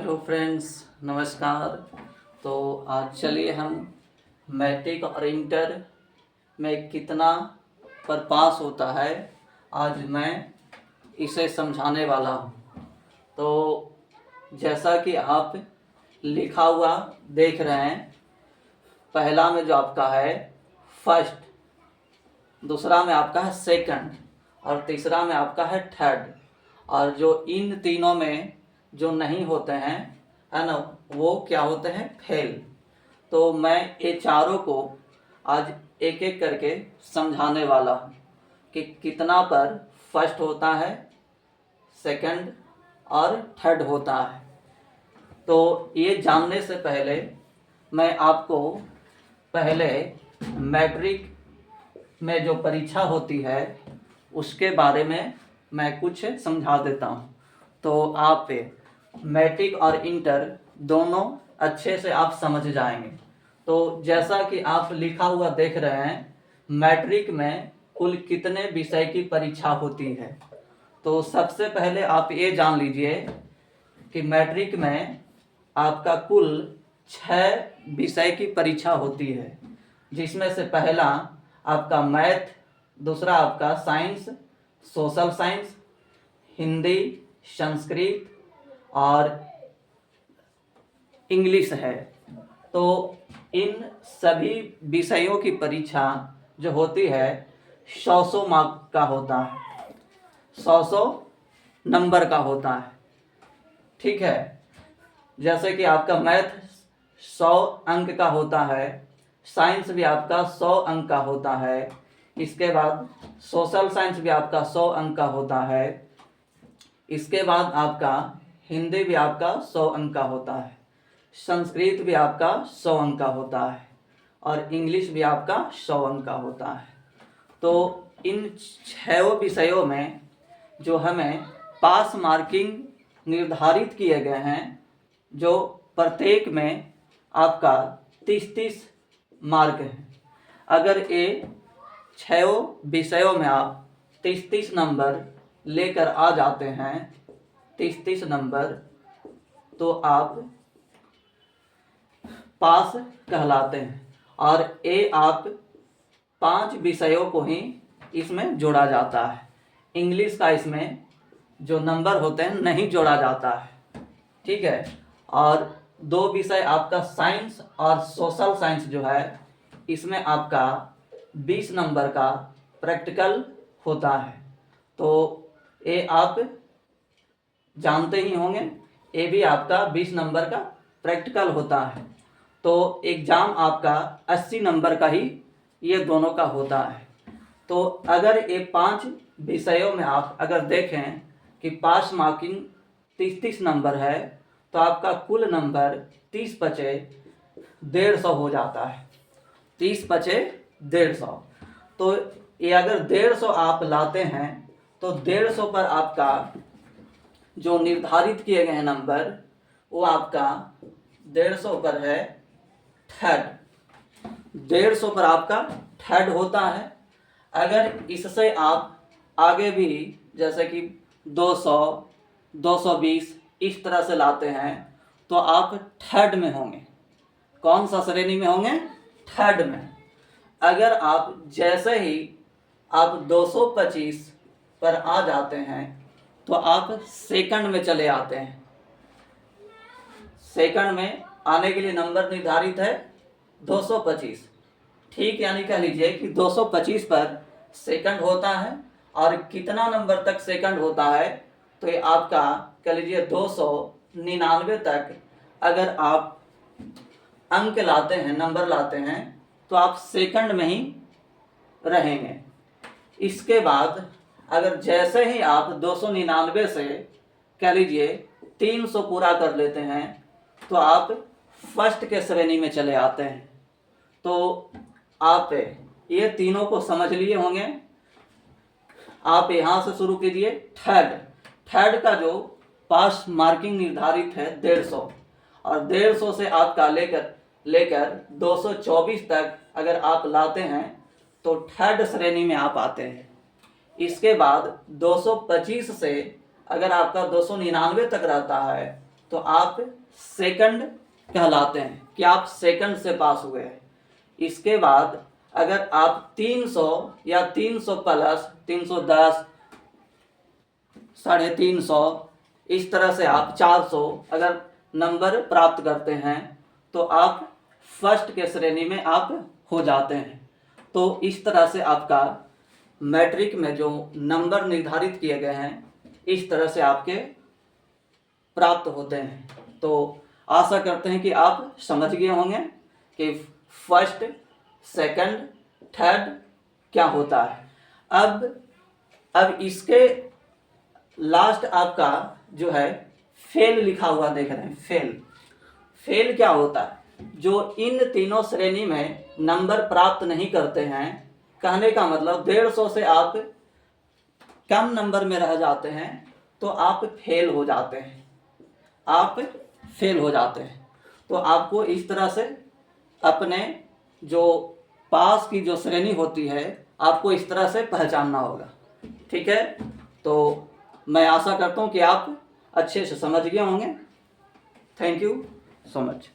Hello friends, नमस्कार। तो आज चलिए हम मैट्रिक और इंटर में कितना पर पास होता है, आज मैं इसे समझाने वाला हूँ। तो जैसा कि आप लिखा हुआ देख रहे हैं, पहला में जो आपका है फर्स्ट, दूसरा में आपका है सेकंड और तीसरा में आपका है थर्ड। और जो इन तीनों में जो नहीं होते हैं, है ना, वो क्या होते हैं, फेल। तो मैं ये चारों को आज एक एक करके समझाने वाला हूँ कि कितना पर फर्स्ट होता है, सेकंड और थर्ड होता है। तो ये जानने से पहले मैं आपको पहले मैट्रिक में जो परीक्षा होती है उसके बारे में मैं कुछ समझा देता हूँ। तो आप मैट्रिक और इंटर दोनों अच्छे से आप समझ जाएंगे। तो जैसा कि आप लिखा हुआ देख रहे हैं, मैट्रिक में कुल कितने विषय की परीक्षा होती है। तो सबसे पहले आप ये जान लीजिए कि मैट्रिक में आपका कुल 6 विषय की परीक्षा होती है, जिसमें से पहला आपका मैथ, दूसरा आपका science, social science, Hindi, Sanskrit और इंग्लिश है। तो इन सभी विषयों की परीक्षा जो होती है 100 मार्क का होता है, 100 नंबर का होता है। ठीक है, जैसे कि आपका मैथ 100 अंक का होता है, साइंस भी आपका 100 अंक का होता है, इसके बाद सोशल साइंस भी आपका 100 अंक का होता है, इसके बाद आपका हिंदी भी आपका 100 अंक का होता है, संस्कृत भी आपका 100 अंक का होता है और इंग्लिश भी आपका 100 अंक का होता है। तो इन 6 विषयों में जो हमें पास मार्किंग निर्धारित किए गए हैं, जो प्रत्येक में आपका 30-30 मार्क है। अगर ये 6 विषयों में आप 30-30 नंबर लेकर आ जाते हैं, 30-30 नंबर, तो आप पास कहलाते हैं। और ये आप 5 विषयों को ही इसमें जोड़ा जाता है। इंग्लिश का इसमें जो नंबर होते हैं नहीं जोड़ा जाता है। ठीक है, और 2 विषय आपका साइंस और सोशल साइंस जो है, इसमें आपका 20 नंबर का प्रैक्टिकल होता है। तो ये आप जानते ही होंगे, ये भी आपका 20 नंबर का प्रैक्टिकल होता है। तो एग्ज़ाम आपका 80 नंबर का ही ये दोनों का होता है। तो अगर ये 5 विषयों में आप अगर देखें कि पास मार्किंग 30-30 नंबर है, तो आपका कुल नंबर 30 बचे 150 हो जाता है। 30 बचे 150। तो ये अगर 150 आप लाते हैं तो 150 पर आपका जो निर्धारित किए गए हैं नंबर, वो आपका 150 पर है थर्ड। 150 पर आपका थर्ड होता है। अगर इससे आप आगे भी जैसे कि 200, 220 इस तरह से लाते हैं, तो आप थर्ड में होंगे। कौन सा श्रेणी में होंगे? थर्ड में। अगर आप जैसे ही आप 225 पर आ जाते हैं, तो आप सेकंड में चले आते हैं। सेकंड में आने के लिए नंबर निर्धारित है 225। ठीक, यानी कह लीजिए कि 225 पर सेकंड होता है। और कितना नंबर तक सेकंड होता है, तो ये आपका कह लीजिए 299 तक अगर आप अंक लाते हैं, नंबर लाते हैं, तो आप सेकंड में ही रहेंगे। इसके बाद अगर जैसे ही आप 299 से कह लीजिए 300 पूरा कर लेते हैं, तो आप फर्स्ट के श्रेणी में चले आते हैं। तो आप ये तीनों को समझ लिए होंगे। आप यहाँ से शुरू कीजिए। थर्ड का जो पास मार्किंग निर्धारित है 150, और 150 से आपका लेकर 224 तक अगर आप लाते हैं, तो थर्ड श्रेणी में आप आते हैं। इसके बाद 225 से अगर आपका 299 तक रहता है, तो आप सेकंड कहलाते हैं कि आप सेकंड से पास हुए हैं। इसके बाद अगर आप 300 या 300 प्लस 310, 350, इस तरह से आप 400 अगर नंबर प्राप्त करते हैं तो आप फर्स्ट के श्रेणी में आप हो जाते हैं। तो इस तरह से आपका मैट्रिक में जो नंबर निर्धारित किए गए हैं इस तरह से आपके प्राप्त होते हैं। तो आशा करते हैं कि आप समझ गए होंगे कि फर्स्ट, सेकंड, थर्ड क्या होता है। अब इसके लास्ट आपका जो है फेल लिखा हुआ देख रहे हैं। फेल क्या होता है? जो इन तीनों श्रेणी में नंबर प्राप्त नहीं करते हैं, कहने का मतलब 150 से आप कम नंबर में रह जाते हैं तो आप फेल हो जाते हैं। तो आपको इस तरह से अपने जो पास की जो श्रेणी होती है आपको इस तरह से पहचानना होगा। ठीक है, तो मैं आशा करता हूँ कि आप अच्छे से समझ गए होंगे। Thank you so much.